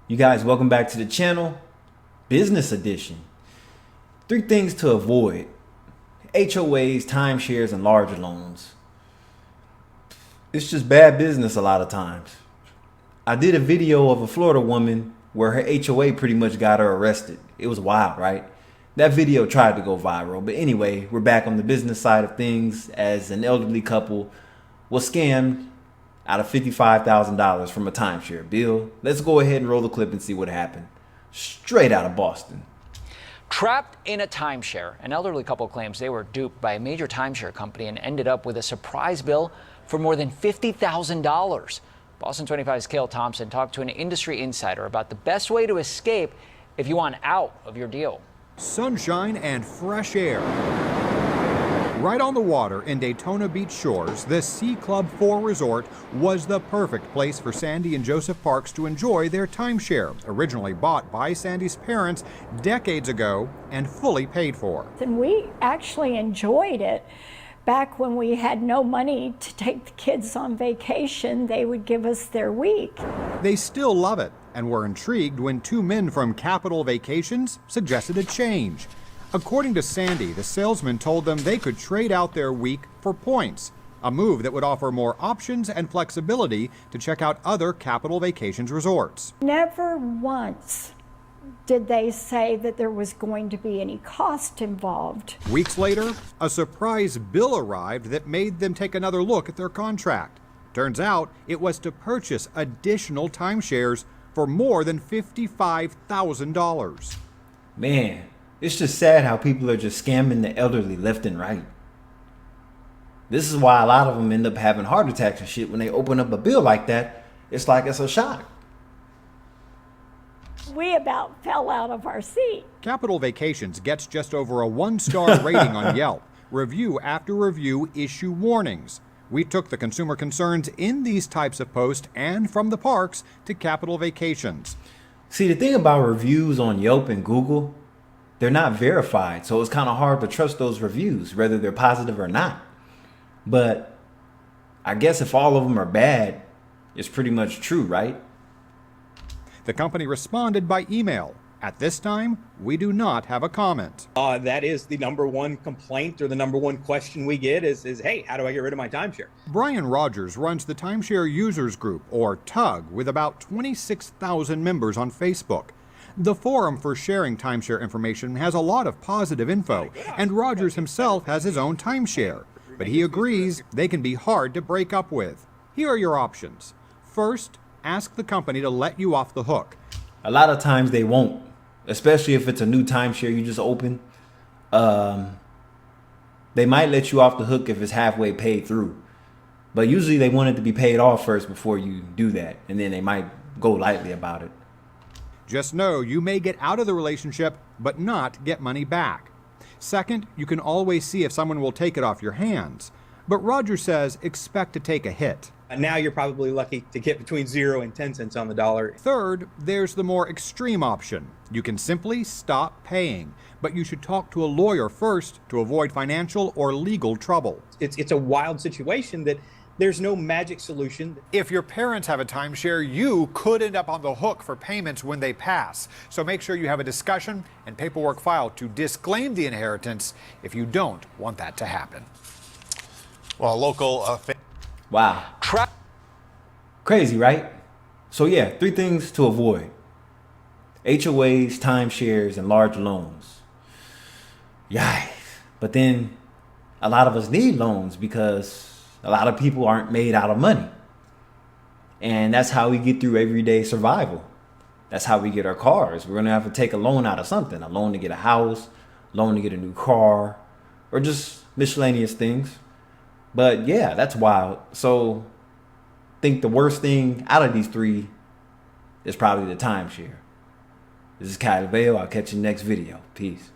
You guys, welcome back to the channel. Business edition. 3 things to avoid: HOAs, timeshares, and larger loans. It's just bad business a lot of times. I did a video of a Florida woman where her HOA pretty much got her arrested. It was wild, right? That video tried to go viral. But anyway, we're back on the business side of things, as an elderly couple was scammed out of $55,000 from a timeshare. Bill, let's go ahead and roll the clip and see what happened. Straight out of Boston. Trapped in a timeshare, an elderly couple claims they were duped by a major timeshare company and ended up with a surprise bill for more than $50,000. Boston 25's Cale Thompson talked to an industry insider about the best way to escape if you want out of your deal. Sunshine and fresh air. Right on the water in Daytona Beach shores, the Sea Club 4 resort was the perfect place for Sandy and Joseph Parks to enjoy their timeshare, originally bought by Sandy's parents decades ago and fully paid for. And we actually enjoyed it. Back when we had no money to take the kids on vacation, they would give us their week. They still love it and were intrigued when 2 men from Capital Vacations suggested a change. According to Sandy, the salesman told them they could trade out their week for points, a move that would offer more options and flexibility to check out other Capital Vacations resorts. Never once did they say that there was going to be any cost involved. Weeks later, a surprise bill arrived that made them take another look at their contract. Turns out it was to purchase additional timeshares for more than $55,000. Man, it's just sad how people are just scamming the elderly left and right. This is why a lot of them end up having heart attacks and shit when they open up a bill like that. It's like it's a shock. We about fell out of our seat. Capital Vacations gets just over a 1-star rating on Yelp. Review after review issue warnings. We took the consumer concerns in these types of posts and from the parks to Capital Vacations. See, the thing about reviews on Yelp and Google, they're not verified, so it's kind of hard to trust those reviews, whether they're positive or not. But I guess if all of them are bad, it's pretty much true, right? The company responded by email. At this time, we do not have a comment. That is the #1 complaint, or the #1 question we get is, hey, how do I get rid of my timeshare? Brian Rogers runs the Timeshare Users Group, or TUG, with about 26,000 members on Facebook. The forum for sharing timeshare information has a lot of positive info, and Rogers himself has his own timeshare, but he agrees they can be hard to break up with. Here are your options. First, ask the company to let you off the hook. A lot of times they won't, especially if it's a new timeshare you just open. They might let you off the hook if it's halfway paid through, but usually they want it to be paid off first before you do that, and then they might go lightly about it. Just know you may get out of the relationship, but not get money back. Second, you can always see if someone will take it off your hands. But Roger says expect to take a hit. Now you're probably lucky to get between 0 and 10 cents on the dollar. Third, there's the more extreme option. You can simply stop paying, but you should talk to a lawyer first to avoid financial or legal trouble. It's a wild situation that there's no magic solution. If your parents have a timeshare, you could end up on the hook for payments when they pass. So make sure you have a discussion and paperwork filed to disclaim the inheritance if you don't want that to happen. Well, local Wow. Crazy, right? So yeah, 3 things to avoid: HOAs, timeshares, and large loans. Yikes. But then a lot of us need loans because a lot of people aren't made out of money. And that's how we get through everyday survival. That's how we get our cars. We're going to have to take a loan out of something. A loan to get a house, loan to get a new car, or just miscellaneous things. But yeah, that's wild. So I think the worst thing out of these 3 is probably the timeshare. This is Kyle Vale. I'll catch you next video. Peace.